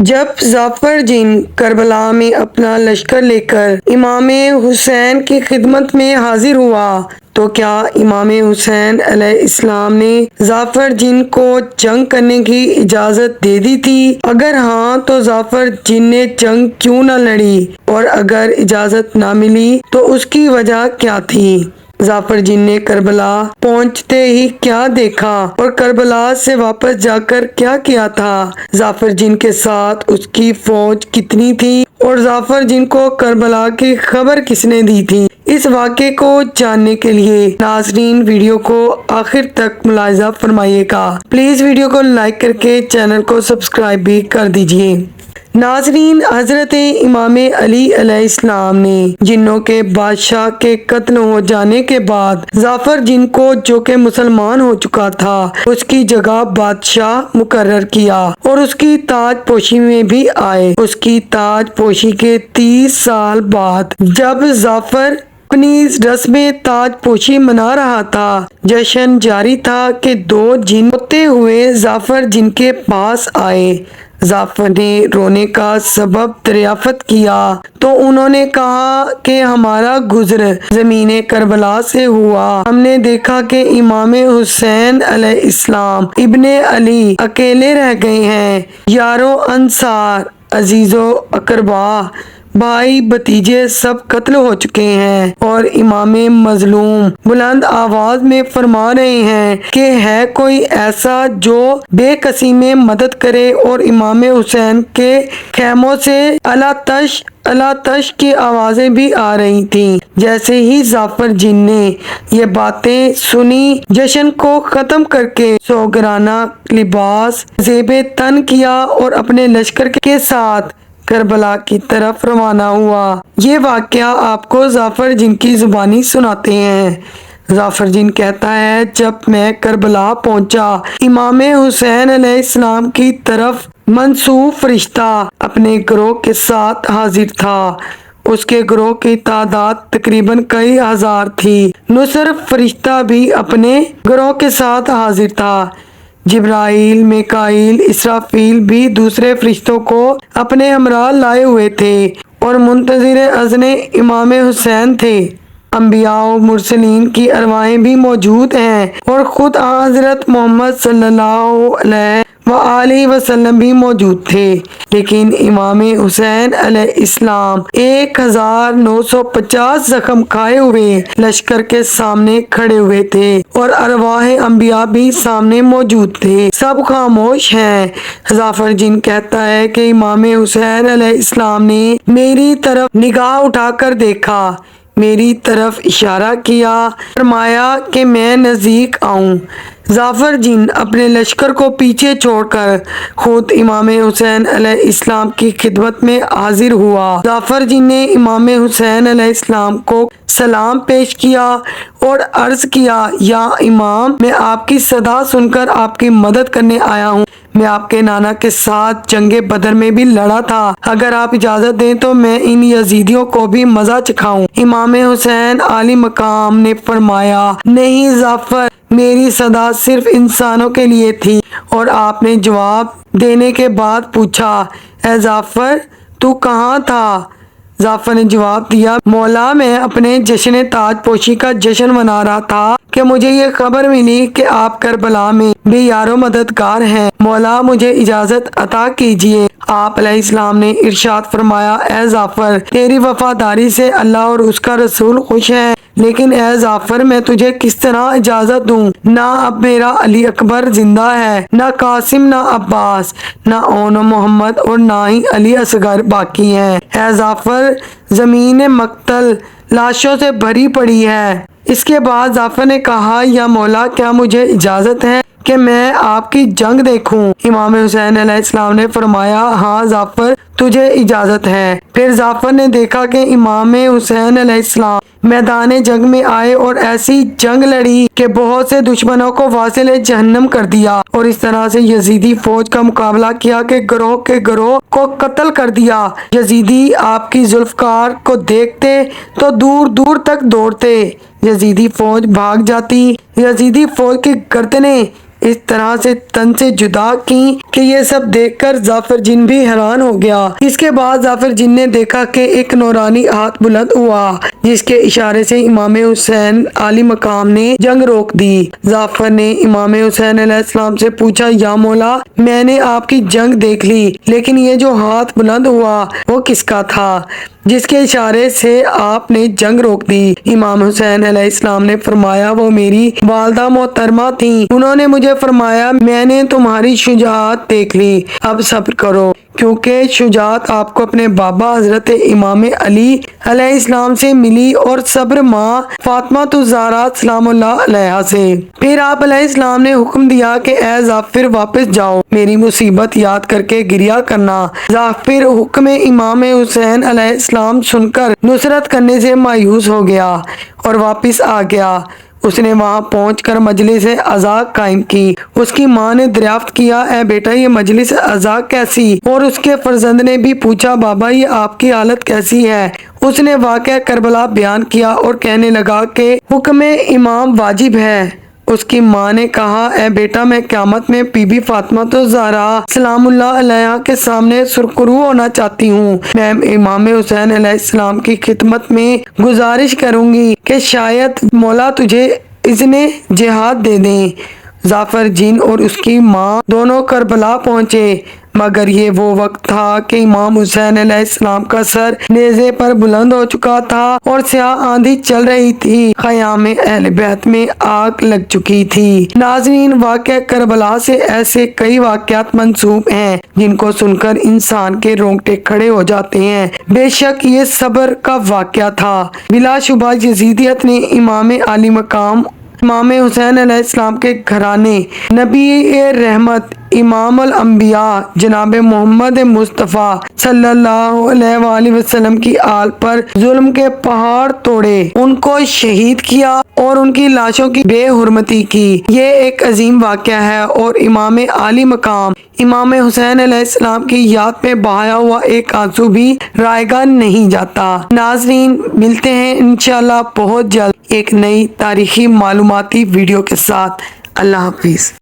جب ظفر جن کربلا میں اپنا لشکر لے کر امام حسین کی خدمت میں حاضر ہوا تو کیا امام حسین علیہ السلام نے ظفر جن کو جنگ کرنے کی اجازت دے دی تھی؟ اگر ہاں تو ظفر جن نے جنگ کیوں نہ لڑی، اور اگر اجازت نہ ملی تو اس کی وجہ کیا تھی؟ ظفر جن نے کربلا پہنچتے ہی کیا دیکھا اور کربلا سے واپس جا کر کیا کیا تھا؟ ظفر جن کے ساتھ اس کی فوج کتنی تھی اور ظفر جن کو کربلا کی خبر کس نے دی تھی؟ اس واقعے کو جاننے کے لیے ناظرین ویڈیو کو آخر تک ملاحظہ فرمائیے گا۔ پلیز ویڈیو کو لائک کر کے چینل کو سبسکرائب بھی کر دیجیے۔ ناظرین، حضرت امام علی علیہ السلام نے جنوں کے بادشاہ کے قتل ہو جانے کے بعد ظفر جن کو، جو کہ مسلمان ہو چکا تھا، اس کی جگہ بادشاہ مقرر کیا اور اس کی تاج پوشی میں بھی آئے۔ اس کی تاج پوشی کے 30 سال بعد جب ظفر اپنی رسم تاج پوشی منا رہا تھا، جشن جاری تھا کہ 2 جن روتے ہوئے ظفر جن کے پاس آئے۔ ظفر نے رونے کا سبب دریافت کیا تو انہوں نے کہا کہ ہمارا گزر زمین کربلا سے ہوا۔ ہم نے دیکھا کہ امام حسین علیہ السلام ابن علی اکیلے رہ گئے ہیں۔ یارو انصار، عزیزو اقربا، بھائی بھتیجے سب قتل ہو چکے ہیں، اور امام مظلوم بلند آواز میں فرما رہے ہیں کہ ہے کوئی ایسا جو بے کسی میں مدد کرے، اور امام حسین کے خیموں سے اللہ تش کی آوازیں بھی آ رہی تھیں۔ جیسے ہی ظفر جن نے یہ باتیں سنی، جشن کو ختم کر کے سوگرانہ لباس زیب تن کیا اور اپنے لشکر کے ساتھ کربلا کی طرف روانہ ہوا۔ یہ واقعہ آپ کو ظفر جن کی زبانی سناتے ہیں۔ ظفر جن کہتا ہے، جب میں کربلا پہنچا، امام حسین علیہ السلام کی طرف منسوب فرشتہ اپنے گروہ کے ساتھ حاضر تھا۔ اس کے گروہ کی تعداد تقریباً کئی ہزار تھی۔ نصر فرشتہ بھی اپنے گروہ کے ساتھ حاضر تھا۔ جبرائیل، میکائیل، اسرافیل بھی دوسرے فرشتوں کو اپنے ہمراہ لائے ہوئے تھے اور منتظر اذن امام حسین تھے۔ انبیاء و مرسلین کی ارواحیں بھی موجود ہیں اور خود حضرت محمد صلی اللہ علیہ وآلہ وسلم بھی موجود تھے، لیکن امام حسین علیہ السلام 1950 زخم کھائے ہوئے لشکر کے سامنے کھڑے ہوئے تھے اور ارواح انبیاء بھی سامنے موجود تھے، سب خاموش ہیں۔ ظفر جن کہتا ہے کہ امام حسین علیہ السلام نے میری طرف نگاہ اٹھا کر دیکھا، میری طرف اشارہ کیا، فرمایا کہ میں نزدیک آؤں۔ ظفر جن اپنے لشکر کو پیچھے چھوڑ کر خود امام حسین علیہ السلام کی خدمت میں حاضر ہوا۔ ظفر جن نے امام حسین علیہ السلام کو سلام پیش کیا اور عرض کیا، یا امام، میں آپ کی صدا سن کر آپ کی مدد کرنے آیا ہوں۔ میں آپ کے نانا کے ساتھ جنگ بدر میں بھی لڑا تھا۔ اگر آپ اجازت دیں تو میں ان یزیدیوں کو بھی مزہ چکھاؤں۔ امام حسین عالی مقام نے فرمایا، نہیں ظفر، میری صدا صرف انسانوں کے لیے تھی۔ اور آپ نے جواب دینے کے بعد پوچھا، اے ظفر، تو کہاں تھا؟ ظفر نے جواب دیا، مولا، میں اپنے جشن تاج پوشی کا جشن منا رہا تھا کہ مجھے یہ خبر ملی کہ آپ کربلا میں بھی یار و مددگار ہیں۔ مولا، مجھے اجازت عطا کیجیے۔ آپ علیہ السلام نے ارشاد فرمایا، اے ظفر، تیری وفاداری سے اللہ اور اس کا رسول خوش ہے، لیکن اے ظفر، میں تجھے کس طرح اجازت دوں؟ نہ اب میرا علی اکبر زندہ ہے، نہ قاسم، نہ عباس، نہ اون و محمد، اور نہ ہی علی اصغر باقی ہیں۔ اے ظفر، زمین مقتل لاشوں سے بھری پڑی ہے۔ اس کے بعد ظفر نے کہا، یا مولا، کیا مجھے اجازت ہے کہ میں آپ کی جنگ دیکھوں؟ امام حسین علیہ السلام نے فرمایا، ہاں ظفر، تجھے اجازت ہے۔ پھر ظفر نے دیکھا کہ امام حسین علیہ السلام میدان جنگ میں آئے اور ایسی جنگ لڑی کہ بہت سے دشمنوں کو واصل جہنم کر دیا، اور اس طرح سے یزیدی فوج کا مقابلہ کیا کہ گروہ کے گروہ کو قتل کر دیا۔ یزیدی آپ کی ذوالفقار کو دیکھتے تو دور دور تک دوڑتے، یزیدی فوج بھاگ جاتی۔ یزیدی فوج کی گردنیں اس طرح سے تن سے جدا کی کہ یہ سب دیکھ کر ظافر جن بھی حیران ہو گیا۔ اس کے بعد ظافر جن نے دیکھا کہ ایک نورانی ہاتھ بلند ہوا جس کے اشارے سے امام حسین عالی مقام نے جنگ روک دی۔ ظافر نے امام حسین علیہ السلام سے پوچھا، یا مولا، میں نے آپ کی جنگ دیکھ لی، لیکن یہ جو ہاتھ بلند ہوا وہ کس کا تھا جس کے اشارے سے آپ نے جنگ روک دی؟ امام حسین علیہ السلام نے فرمایا، وہ میری والدہ محترمہ تھیں، انہوں نے مجھے فرمایا، میں نے تمہاری شجاعت دیکھ لی، اب صبر کرو، کیونکہ شجاعت آپ کو اپنے بابا حضرت امام علی علیہ السلام سے ملی اور صبر ماں فاطمہ الزہرا سلام اللہ علیہا سے۔ پھر آپ علیہ السلام نے حکم دیا کہ اے ظافر واپس جاؤ، میری مصیبت یاد کر کے گریہ کرنا۔ ظافر حکم امام حسین علیہ السلام سن کر نصرت کرنے سے مایوس ہو گیا اور واپس آ گیا۔ اس نے وہاں پہنچ کر مجلس عزا قائم کی۔ اس کی ماں نے دریافت کیا، اے بیٹا، یہ مجلس عزا کیسی؟ اور اس کے فرزند نے بھی پوچھا، بابا، یہ آپ کی حالت کیسی ہے؟ اس نے واقعہ کربلا بیان کیا اور کہنے لگا کہ حکم امام واجب ہے۔ اس کی ماں نے کہا، اے بیٹا، میں قیامت میں بی بی فاطمہ الزہرا سلام اللہ علیہا کے سامنے سرخرو ہونا چاہتی ہوں۔ میں امام حسین علیہ السلام کی خدمت میں گزارش کروں گی کہ شاید مولا تجھے اذن جہاد دے دیں۔ ظافر جن اور اس کی ماں دونوں کربلا پہنچے، مگر یہ وہ وقت تھا کہ امام حسین علیہ السلام کا سر نیزے پر بلند ہو چکا تھا اور سیاہ آندھی چل رہی تھی۔ خیام اہل بیت میں آگ لگ چکی تھی۔ ناظرین، واقعہ کربلا سے ایسے کئی واقعات منسوب ہیں جن کو سن کر انسان کے رونگٹے کھڑے ہو جاتے ہیں۔ بے شک یہ صبر کا واقعہ تھا۔ بلا شبہ یزیدیت نے امام عالی مقام امام حسین علیہ السلام کے گھرانے، نبی رحمت، امام الانبیاء جناب محمد مصطفیٰ صلی اللہ علیہ وآلہ وسلم کی آل پر ظلم کے پہاڑ توڑے، ان کو شہید کیا اور ان کی لاشوں کی بے حرمتی کی۔ یہ ایک عظیم واقعہ ہے اور امام عالی مقام امام حسین علیہ السلام کی یاد میں بہایا ہوا ایک آنسو بھی رائگاں نہیں جاتا۔ ناظرین، ملتے ہیں انشاءاللہ بہت جلد ایک نئی تاریخی معلوماتی ویڈیو کے ساتھ۔ اللہ حافظ۔